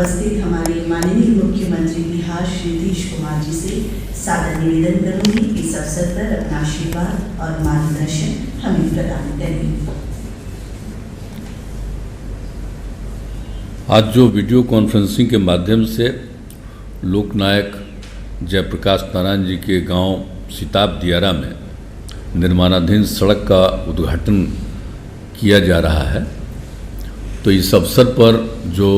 उपस्थित हमारे माननीय मुख्यमंत्री बिहार श्री नीतीश कुमार जी से सादर निवेदन करूंगी कि इस अवसर पर अपना आशीर्वाद और मार्गदर्शन हमें प्रदान करें। आज जो वीडियो कॉन्फ्रेंसिंग के माध्यम से लोकनायक जयप्रकाश नारायण जी के गांव सिताब दियारा में निर्माणाधीन सड़क का उद्घाटन किया जा रहा है, तो इस अवसर पर जो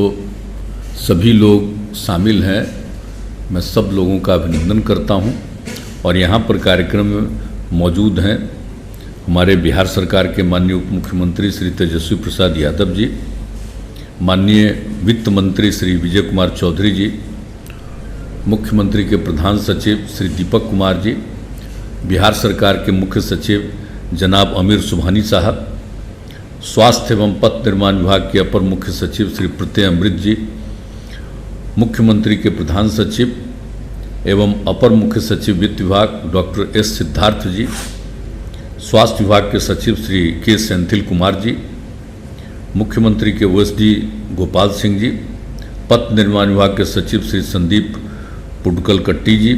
सभी लोग शामिल हैं, मैं सब लोगों का अभिनंदन करता हूं। और यहां पर कार्यक्रम में मौजूद हैं हमारे बिहार सरकार के माननीय उप मुख्यमंत्री श्री तेजस्वी प्रसाद यादव जी, माननीय वित्त मंत्री श्री विजय कुमार चौधरी जी, मुख्यमंत्री के प्रधान सचिव श्री दीपक कुमार जी, बिहार सरकार के मुख्य सचिव जनाब अमीर सुबहानी साहब, स्वास्थ्य एवं पथ निर्माण विभाग के अपर मुख्य सचिव श्री प्रत्यय अमृत जी, मुख्यमंत्री के प्रधान सचिव एवं अपर मुख्य सचिव वित्त विभाग डॉक्टर एस सिद्धार्थ जी, स्वास्थ्य विभाग के सचिव श्री के सेंथिल कुमार जी, मुख्यमंत्री के ओएसडी गोपाल सिंह जी, पथ निर्माण विभाग के सचिव Shri Sandeep Pudakalkatti ji,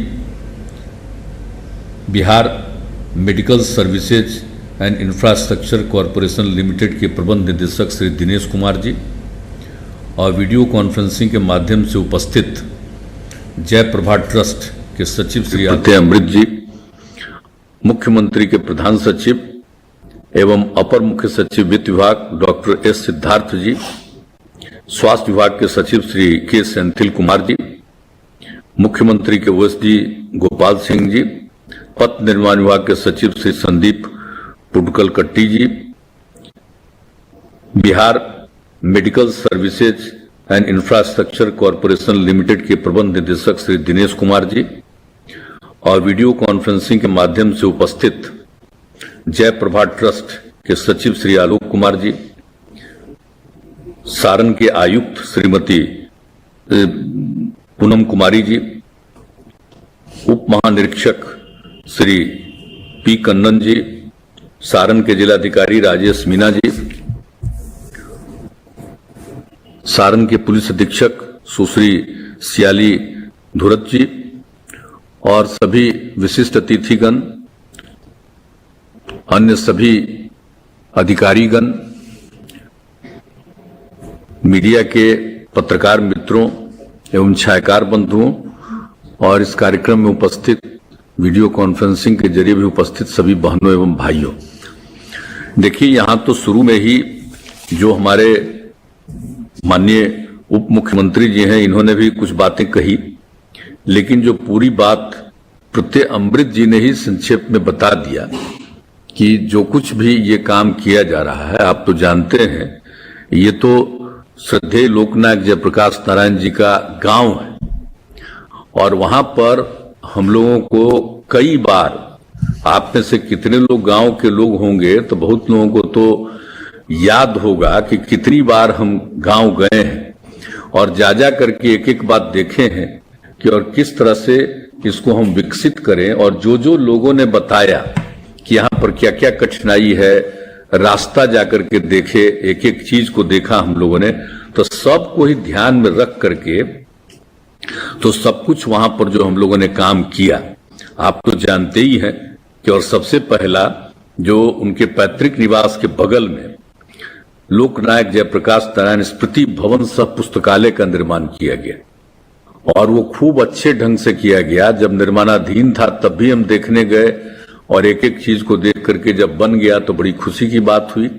Bihar medical services and infrastructure corporation limited के प्रबंध निदेशक श्री दिनेश कुमार जी, और वीडियो कॉन्फ्रेंसिंग के माध्यम से उपस्थित जयप्रभा ट्रस्ट के सचिव श्री प्रत्यय अमृत जी, मुख्यमंत्री के प्रधान सचिव एवं अपर मुख्य सचिव वित्त विभाग डॉक्टर एस सिद्धार्थ जी, स्वास्थ्य विभाग के सचिव श्री के सेंथिल कुमार जी, मुख्यमंत्री के ओएसडी गोपाल सिंह जी, पथ निर्माण विभाग के सचिव Shri Sandeep Pudakalkatti ji, Bihar medical services and infrastructure corporation limited के प्रबंध निदेशक श्री दिनेश कुमार जी, और वीडियो कॉन्फ्रेंसिंग के माध्यम से उपस्थित जयप्रभा ट्रस्ट के सचिव श्री आलोक कुमार जी, सारण के आयुक्त श्रीमती पूनम कुमारी जी, उप महानिरीक्षक श्री पी कन्नन जी, सारण के जिलाधिकारी राजेश मीना जी, सारण के पुलिस अधीक्षक सुश्री सियाली धुरत जी, और सभी विशिष्ट अतिथिगण, अन्य सभी अधिकारीगण, मीडिया के पत्रकार मित्रों एवं छायाकार बंधुओं, और इस कार्यक्रम में उपस्थित वीडियो कॉन्फ्रेंसिंग के जरिए भी उपस्थित सभी बहनों एवं भाइयों। देखिए, यहां तो शुरू में ही जो हमारे माननीय उप मुख्यमंत्री जी हैं, इन्होंने भी कुछ बातें कही, लेकिन जो पूरी बात प्रत्यय अमृत जी ने ही संक्षेप में बता दिया कि जो कुछ भी ये काम किया जा रहा है, आप तो जानते हैं, ये तो श्रद्धेय लोकनायक जयप्रकाश नारायण जी का गांव है, और वहां पर हम लोगों को कई बार, आप में से कितने लोग गांव के लोग होंगे, तो बहुत लोगों को तो याद होगा कि कितनी बार हम गांव गए हैं और जा करके एक एक बात देखे हैं कि और किस तरह से इसको हम विकसित करें। और जो जो लोगों ने बताया कि यहाँ पर क्या क्या कठिनाई है, रास्ता जाकर के देखे, एक एक चीज को देखा हम लोगों ने, तो सबको ही ध्यान में रख करके तो सब कुछ वहां पर जो हम लोगों ने काम किया, आप तो जानते ही हैं कि और सबसे पहला जो उनके पैतृक निवास के बगल में लोकनायक जयप्रकाश नारायण स्मृति भवन सह पुस्तकालय का निर्माण किया गया, और वो खूब अच्छे ढंग से किया गया। जब निर्माणाधीन था तब भी हम देखने गए, और एक एक चीज को देख करके जब बन गया तो बड़ी खुशी की बात हुई।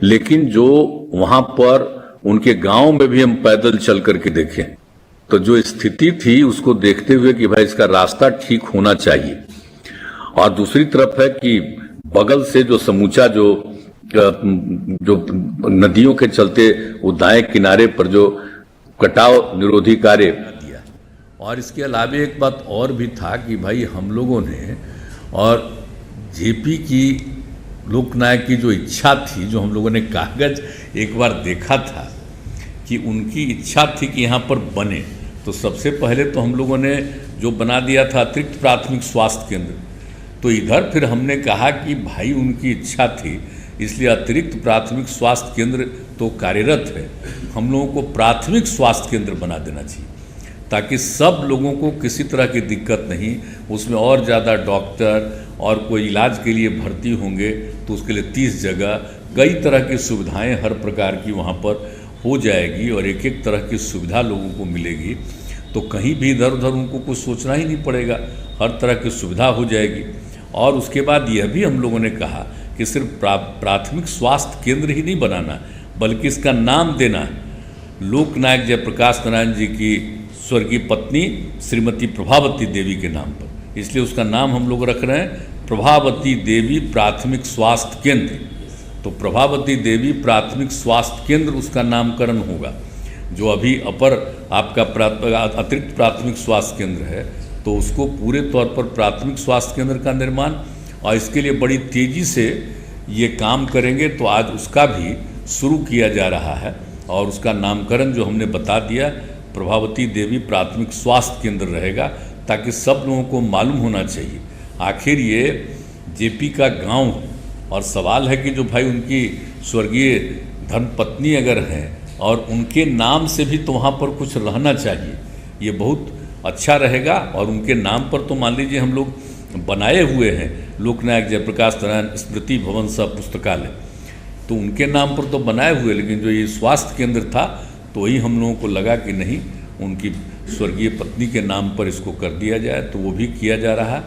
लेकिन जो वहां पर उनके गांव में भी हम पैदल चल करके देखें, तो जो स्थिति थी उसको देखते हुए कि भाई इसका रास्ता ठीक होना चाहिए, और दूसरी तरफ है कि बगल से जो समूचा जो नदियों के चलते वो दाएं किनारे पर जो कटाव निरोधी कार्य दिया। और इसके अलावा एक बात और भी था कि भाई हम लोगों ने, और जेपी की लोकनायक की जो इच्छा थी, जो हम लोगों ने कागज एक बार देखा था कि उनकी इच्छा थी कि यहाँ पर बने, तो सबसे पहले तो हम लोगों ने जो बना दिया था अतिरिक्त प्राथमिक स्वास्थ्य केंद्र, तो इधर फिर हमने कहा कि भाई उनकी इच्छा थी, इसलिए अतिरिक्त प्राथमिक स्वास्थ्य केंद्र तो कार्यरत है, हम लोगों को प्राथमिक स्वास्थ्य केंद्र बना देना चाहिए ताकि सब लोगों को किसी तरह की दिक्कत नहीं, उसमें और ज़्यादा डॉक्टर और कोई इलाज के लिए भर्ती होंगे तो उसके लिए 30 जगह, कई तरह की सुविधाएं हर प्रकार की वहाँ पर हो जाएगी और एक एक तरह की सुविधा लोगों को मिलेगी, तो कहीं भी इधर उधर उनको कुछ सोचना ही नहीं पड़ेगा, हर तरह की सुविधा हो जाएगी। और उसके बाद यह भी हम लोगों ने कहा कि सिर्फ प्राथमिक स्वास्थ्य केंद्र ही नहीं बनाना, बल्कि इसका नाम देना है लोकनायक जयप्रकाश नारायण जी की स्वर्गीय पत्नी श्रीमती प्रभावती देवी के नाम पर, इसलिए उसका नाम हम लोग रख रहे हैं प्रभावती देवी प्राथमिक स्वास्थ्य केंद्र। तो प्रभावती देवी प्राथमिक स्वास्थ्य केंद्र उसका नामकरण होगा। जो अभी अपर आपका अतिरिक्त प्राथमिक स्वास्थ्य केंद्र है तो उसको पूरे तौर पर प्राथमिक स्वास्थ्य केंद्र का निर्माण, और इसके लिए बड़ी तेज़ी से ये काम करेंगे, तो आज उसका भी शुरू किया जा रहा है और उसका नामकरण जो हमने बता दिया प्रभावती देवी प्राथमिक स्वास्थ्य केंद्र रहेगा, ताकि सब लोगों को मालूम होना चाहिए आखिर ये जेपी का गांव है। और सवाल है कि जो भाई उनकी स्वर्गीय धर्मपत्नी अगर हैं और उनके नाम से भी तो वहाँ पर कुछ रहना चाहिए, ये बहुत अच्छा रहेगा। और उनके नाम पर तो मान लीजिए हम लोग बनाए हुए हैं लोकनायक जयप्रकाश नारायण स्मृति भवन सह पुस्तकालय, तो उनके नाम पर तो बनाए हुए, लेकिन जो ये स्वास्थ्य केंद्र था तो वही हम लोगों को लगा कि नहीं, उनकी स्वर्गीय पत्नी के नाम पर इसको कर दिया जाए, तो वो भी किया जा रहा है।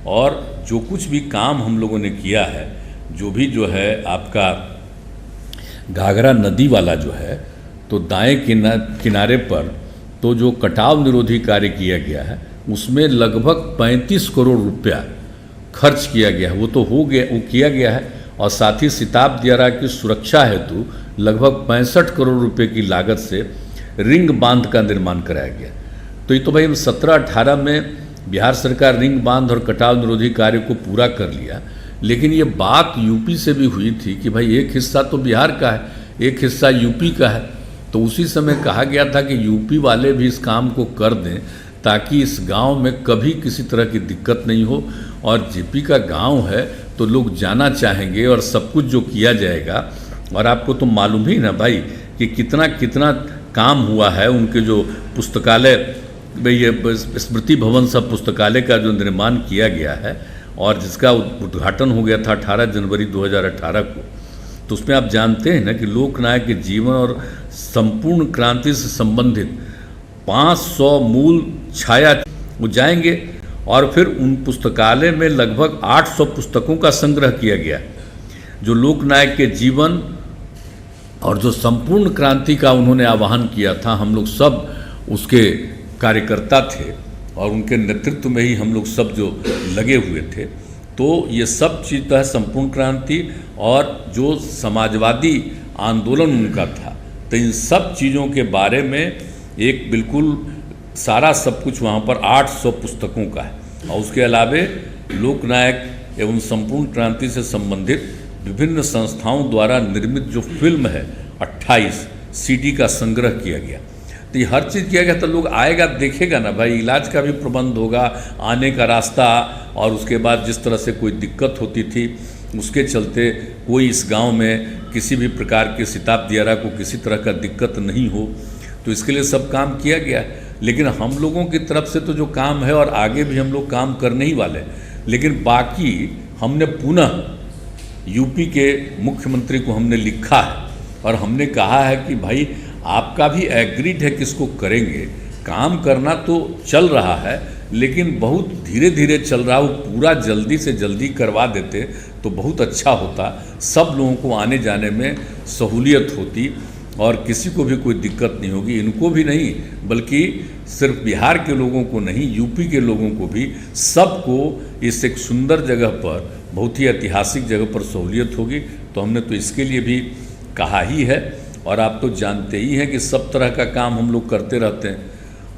और जो कुछ भी काम हम लोगों ने किया है, जो भी जो है आपका घाघरा नदी वाला जो है, तो दाएं किनारे पर तो जो कटाव निरोधी कार्य किया गया है उसमें लगभग 35 करोड़ रुपया खर्च किया गया है, वो तो हो गया, वो किया गया है। और साथ ही सिताब दियारा की सुरक्षा हेतु लगभग 65 करोड़ रुपए की लागत से रिंग बांध का निर्माण कराया गया। तो ये तो भाई 17-18 में बिहार सरकार रिंग बांध और कटाव निरोधी कार्य को पूरा कर लिया, लेकिन ये बात यूपी से भी हुई थी कि भाई एक हिस्सा तो बिहार का है, एक हिस्सा यूपी का है। तो उसी समय कहा गया था कि यूपी वाले भी इस काम को कर दें ताकि इस गांव में कभी किसी तरह की दिक्कत नहीं हो। और जेपी का गांव है तो लोग जाना चाहेंगे और सब कुछ जो किया जाएगा। और आपको तो मालूम ही ना भाई कि कितना कितना काम हुआ है। उनके जो पुस्तकालय, ये स्मृति भवन सब पुस्तकालय का जो निर्माण किया गया है और जिसका उद्घाटन हो गया था 18 जनवरी 2018 को, तो उसमें आप जानते हैं ना कि लोकनायक के जीवन और संपूर्ण क्रांति से संबंधित 500 मूल छाया वो जाएंगे। और फिर उन पुस्तकालय में लगभग 800 पुस्तकों का संग्रह किया गया, जो लोकनायक के जीवन और जो संपूर्ण क्रांति का उन्होंने आह्वान किया था। हम लोग सब उसके कार्यकर्ता थे और उनके नेतृत्व में ही हम लोग सब जो लगे हुए थे। तो ये सब चीज़ तो है संपूर्ण क्रांति और जो समाजवादी आंदोलन उनका था, तो इन सब चीज़ों के बारे में एक बिल्कुल सारा सब कुछ वहाँ पर 800 पुस्तकों का है। और उसके अलावे लोकनायक एवं संपूर्ण क्रांति से संबंधित विभिन्न संस्थाओं द्वारा निर्मित जो फिल्म है 28 CD का संग्रह किया गया। तो ये हर चीज़ किया गया, तो लोग आएगा देखेगा ना भाई, इलाज का भी प्रबंध होगा, आने का रास्ता, और उसके बाद जिस तरह से कोई दिक्कत होती थी उसके चलते कोई इस गांव में किसी भी प्रकार के सिताब दियारा को किसी तरह का दिक्कत नहीं हो, तो इसके लिए सब काम किया गया। लेकिन हम लोगों की तरफ से तो जो काम है और आगे भी हम लोग काम करने ही वाले, लेकिन बाकी हमने पुनः यूपी के मुख्यमंत्री को हमने लिखा है और हमने कहा है कि भाई आपका भी एग्रीड है कि इसको करेंगे, काम करना तो चल रहा है लेकिन बहुत धीरे धीरे चल रहा है, वो पूरा जल्दी से जल्दी करवा देते तो बहुत अच्छा होता, सब लोगों को आने जाने में सहूलियत होती और किसी को भी कोई दिक्कत नहीं होगी। इनको भी नहीं बल्कि सिर्फ बिहार के लोगों को नहीं, यूपी के लोगों को भी, सबको इस एक सुंदर जगह पर, बहुत ही ऐतिहासिक जगह पर सहूलियत होगी। तो हमने तो इसके लिए भी कहा ही है। और आप तो जानते ही हैं कि सब तरह का काम हम लोग करते रहते हैं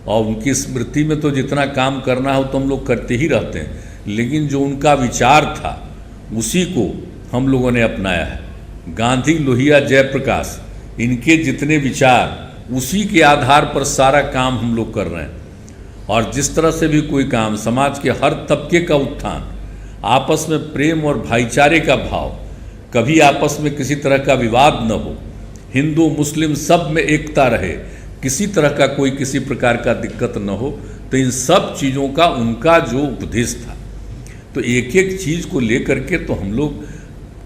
और उनकी स्मृति में तो जितना काम करना हो तो हम लोग करते ही रहते हैं, लेकिन जो उनका विचार था उसी को हम लोगों ने अपनाया है। गांधी, लोहिया, जयप्रकाश, इनके जितने विचार उसी के आधार पर सारा काम हम लोग कर रहे हैं। और जिस तरह से भी कोई काम, समाज के हर तबके का उत्थान, आपस में प्रेम और भाईचारे का भाव, कभी आपस में किसी तरह का विवाद न हो, हिंदू मुस्लिम सब में एकता रहे, किसी तरह का कोई किसी प्रकार का दिक्कत न हो। तो इन सब चीज़ों का उनका जो उपदेश था, तो एक एक चीज़ को लेकर के तो हम लोग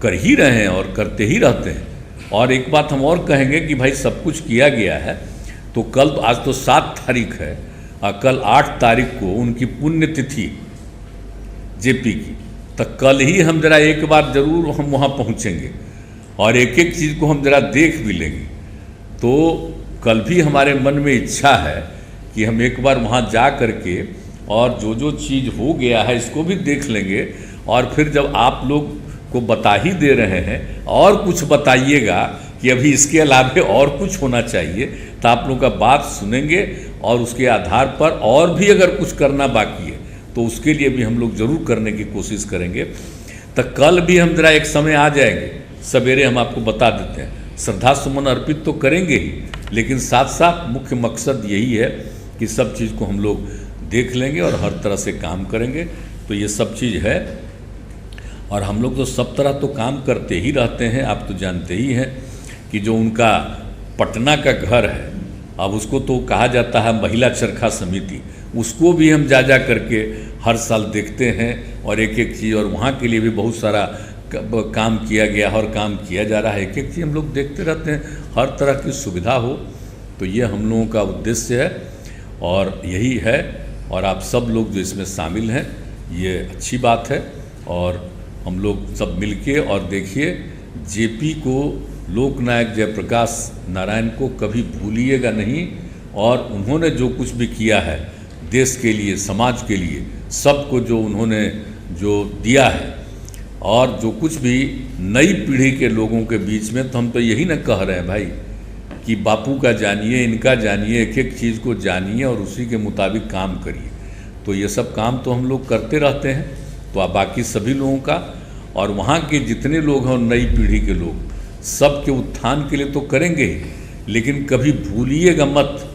कर ही रहे हैं और करते ही रहते हैं। और एक बात हम और कहेंगे कि भाई सब कुछ किया गया है, तो कल, आज तो 7 तारीख है और कल 8 तारीख को उनकी पुण्यतिथि जेपी की, तो कल ही हम जरा एक बार ज़रूर हम वहाँ पहुँचेंगे और एक एक चीज़ को हम जरा देख भी लेंगे। तो कल भी हमारे मन में इच्छा है कि हम एक बार वहाँ जा कर के और जो जो चीज़ हो गया है इसको भी देख लेंगे। और फिर जब आप लोग को बता ही दे रहे हैं और कुछ बताइएगा कि अभी इसके अलावा और कुछ होना चाहिए, तो आप लोगों का बात सुनेंगे और उसके आधार पर और भी अगर कुछ करना बाकी है तो उसके लिए भी हम लोग ज़रूर करने की कोशिश करेंगे। तो कल भी हम जरा एक समय आ जाएंगे, सवेरे हम आपको बता देते हैं, श्रद्धा सुमन अर्पित तो करेंगे ही, लेकिन साथ साथ मुख्य मकसद यही है कि सब चीज़ को हम लोग देख लेंगे और हर तरह से काम करेंगे। तो ये सब चीज़ है और हम लोग तो सब तरह तो काम करते ही रहते हैं। आप तो जानते ही हैं कि जो उनका पटना का घर है, अब उसको तो कहा जाता है महिला चरखा समिति, उसको भी हम जा करके हर साल देखते हैं और एक एक चीज़, और वहाँ के लिए भी बहुत सारा काम किया गया और काम किया जा रहा है। एक एक चीज़ हम लोग देखते रहते हैं, हर तरह की सुविधा हो। तो ये हम लोगों का उद्देश्य है और यही है। और आप सब लोग जो इसमें शामिल हैं, ये अच्छी बात है। और हम लोग सब मिलके, और देखिए जेपी को, लोकनायक जयप्रकाश नारायण को कभी भूलिएगा नहीं। और उन्होंने जो कुछ भी किया है देश के लिए, समाज के लिए, सबको जो उन्होंने जो दिया है, और जो कुछ भी नई पीढ़ी के लोगों के बीच में, तो हम तो यही ना कह रहे हैं भाई कि बापू का जानिए, इनका जानिए, एक एक चीज़ को जानिए और उसी के मुताबिक काम करिए। तो ये सब काम तो हम लोग करते रहते हैं। तो आप बाकी सभी लोगों का और वहाँ के जितने लोग हैं, नई पीढ़ी के लोग, सब के उत्थान के लिए तो करेंगे ही, लेकिन कभी भूलिएगा मत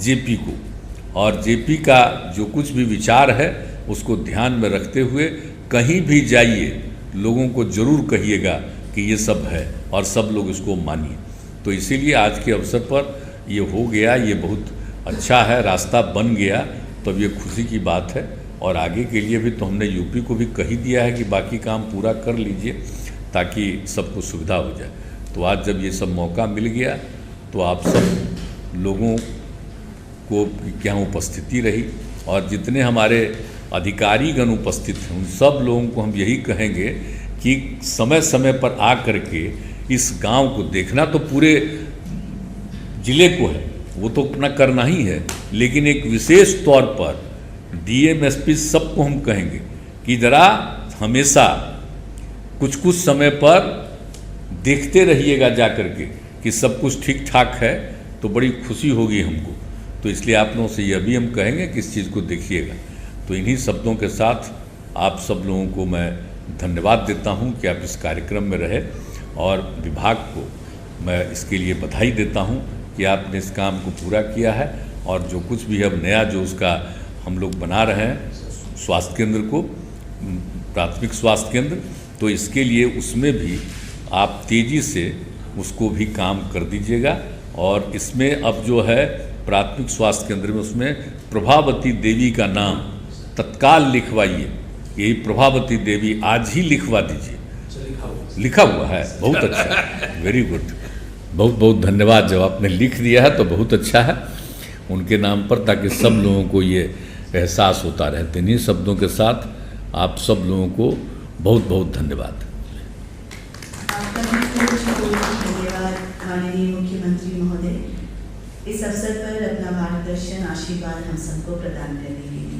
जेपी को। और जेपी का जो कुछ भी विचार है उसको ध्यान में रखते हुए कहीं भी जाइए, लोगों को ज़रूर कहिएगा कि ये सब है और सब लोग इसको मानिए। तो इसीलिए आज के अवसर पर ये हो गया, ये बहुत अच्छा है, रास्ता बन गया, तो ये खुशी की बात है। और आगे के लिए भी तो हमने यूपी को भी कही दिया है कि बाकी काम पूरा कर लीजिए ताकि सबको सुविधा हो जाए। तो आज जब ये सब मौका मिल गया तो आप सब लोगों को क्या उपस्थिति रही, और जितने हमारे अधिकारीगण उपस्थित हैं उन सब लोगों को हम यही कहेंगे कि समय समय पर आ करके इस गांव को देखना तो पूरे जिले को है, वो तो अपना करना ही है, लेकिन एक विशेष तौर पर डीएम एसपी सबको हम कहेंगे कि ज़रा हमेशा कुछ कुछ समय पर देखते रहिएगा जा करके कि सब कुछ ठीक ठाक है, तो बड़ी खुशी होगी हमको। तो इसलिए आप लोगों से यह भी हम कहेंगे कि इस चीज़ को देखिएगा। तो इन्हीं शब्दों के साथ आप सब लोगों को मैं धन्यवाद देता हूं कि आप इस कार्यक्रम में रहे, और विभाग को मैं इसके लिए बधाई देता हूं कि आपने इस काम को पूरा किया है। और जो कुछ भी अब नया जो उसका हम लोग बना रहे हैं स्वास्थ्य केंद्र को, प्राथमिक स्वास्थ्य केंद्र, तो इसके लिए उसमें भी आप तेज़ी से उसको भी काम कर दीजिएगा। और इसमें अब जो है प्राथमिक स्वास्थ्य केंद्र में, उसमें प्रभावती देवी का नाम तत्काल लिखवाइए। यही प्रभावती देवी आज ही लिखवा दीजिए। लिखा हुआ है, बहुत अच्छा, वेरी गुड, बहुत बहुत धन्यवाद। जब आपने लिख दिया है तो बहुत अच्छा है उनके नाम पर, ताकि सब लोगों को ये एहसास होता रहते। इन्हीं शब्दों के साथ आप सब लोगों को बहुत बहुत धन्यवाद। आपका भी धन्यवाद माननीय मुख्यमंत्री महोदय, इस अवसर पर अपना मार्गदर्शन आशीर्वाद हम सबको प्रदान करने के लिए।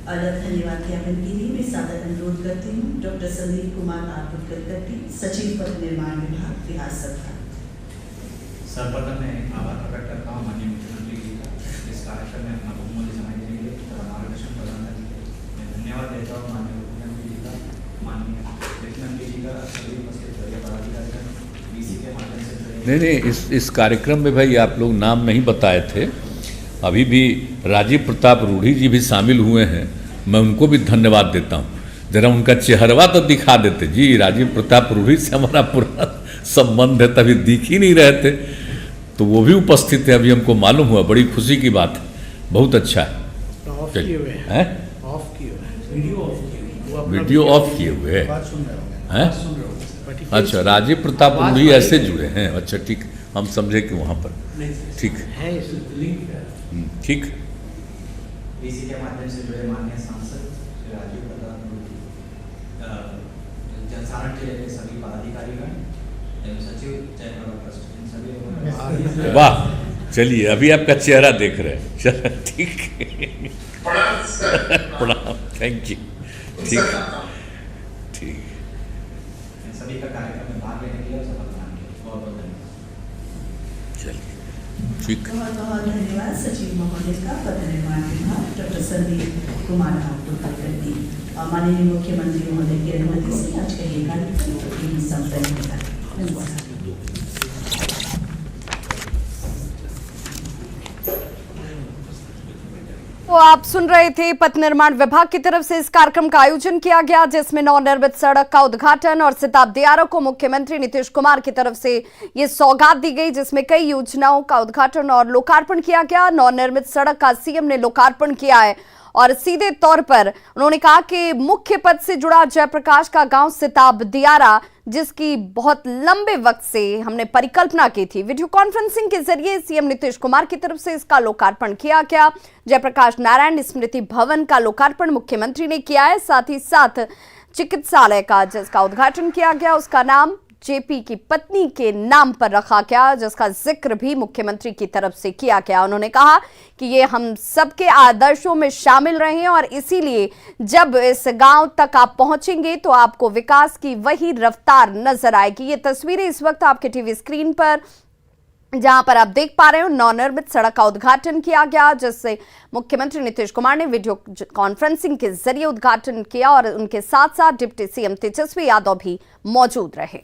अलग धन्यवाद ज्ञापन के लिए मैं सादर अनुरोध करती हूँ डॉक्टर संदीप कुमार आरपुटकर, सचिव पथ निर्माण विभाग, बिहार सरकार। सर्वप्रथम मैं आभार प्रकट करता हूँ माननीय मुख्यमंत्री जी का इस कार्यक्रम में अपना बहुमूल्य समय देने के लिए और मार्गदर्शन प्रदान करने के लिए। मैं धन्यवाद देता हूँ माननीय मुख्यमंत्री जी का, माननीय मुख्यमंत्री जी का, सभी उपस्थित पदाधिकारीगण डीसी के माध्यम से। नहीं, इस कार्यक्रम में भाई आप लोग नाम नहीं बताए थे, अभी भी राजीव प्रताप रूढ़ी जी भी शामिल हुए हैं, मैं उनको भी धन्यवाद देता हूँ। जरा उनका चेहरवा तो दिखा देते जी, राजीव प्रताप रूढ़ी से हमारा पुराना संबंध है, तभी दिख ही नहीं रहे थे। तो वो भी उपस्थित है, अभी हमको मालूम हुआ, बड़ी खुशी की बात है, बहुत अच्छा है। ऑफ किए हुए हैं, हैं? ऑफ किए हुए हैं, वीडियो ऑफ किए हुए हैं? But he अच्छा, feels- राजीव प्रताप आवाज भी आ ऐसे रही है। जुड़े हैं, अच्छा ठीक, हम समझे कि वहाँ पर ठीक है इसमें। ठीक। डीसी के माध्यम से जुड़े माननीय सांसद श्री राजीव प्रताप जनसारण जिले के सभी पदाधिकारीगण एवं सचिव चैनल ट्रस्ट इन सभी लोगों ने वाह, चलिए अभी आपका चेहरा देख रहे हैं, चलो ठीक है। प्रणाम, थैंक यू, ठीक ठीक। इन सभी का कार्यक्रम में भाग लेने के लिए और सफल बनाने के लिए बहुत बहुत धन्यवाद। चलिए ठीक। बहुत बहुत धन्यवाद सचिव महोदय का, पथ निर्माण विभाग डॉक्टर संदीप कुमार कुलकर्णी। माननीय मुख्यमंत्री महोदय की अनुमति से आज का ये कार्यक्रम संपन्न होता है। धन्यवाद। तो आप सुन रहे थे, पथ निर्माण विभाग की तरफ से इस कार्यक्रम का आयोजन किया गया, जिसमें नवनिर्मित सड़क का उद्घाटन और शताब्दियारों को मुख्यमंत्री नीतीश कुमार की तरफ से ये सौगात दी गई, जिसमें कई योजनाओं का उद्घाटन और लोकार्पण किया गया। नवनिर्मित सड़क का सीएम ने लोकार्पण किया है और सीधे तौर पर उन्होंने कहा कि मुख्य पथ से जुड़ा जयप्रकाश का गांव शताब्दियारा, जिसकी बहुत लंबे वक्त से हमने परिकल्पना की थी, वीडियो कॉन्फ्रेंसिंग के जरिए सीएम नीतीश कुमार की तरफ से इसका लोकार्पण किया गया। जयप्रकाश नारायण स्मृति भवन का लोकार्पण मुख्यमंत्री ने किया है, साथ ही साथ चिकित्सालय का जिसका उद्घाटन किया गया, उसका नाम जेपी की पत्नी के नाम पर रखा गया, जिसका जिक्र भी मुख्यमंत्री की तरफ से किया गया। उन्होंने कहा कि ये हम सबके आदर्शों में शामिल रहे हैं और इसीलिए जब इस गांव तक आप पहुंचेंगे तो आपको विकास की वही रफ्तार नजर आएगी। ये तस्वीरें इस वक्त आपके टीवी स्क्रीन पर, जहां पर आप देख पा रहे हो, नवनिर्मित सड़क का उद्घाटन किया गया, जिससे मुख्यमंत्री नीतीश कुमार ने वीडियो कॉन्फ्रेंसिंग के जरिए उद्घाटन किया और उनके साथ साथ डिप्टी सीएम तेजस्वी यादव भी मौजूद रहे।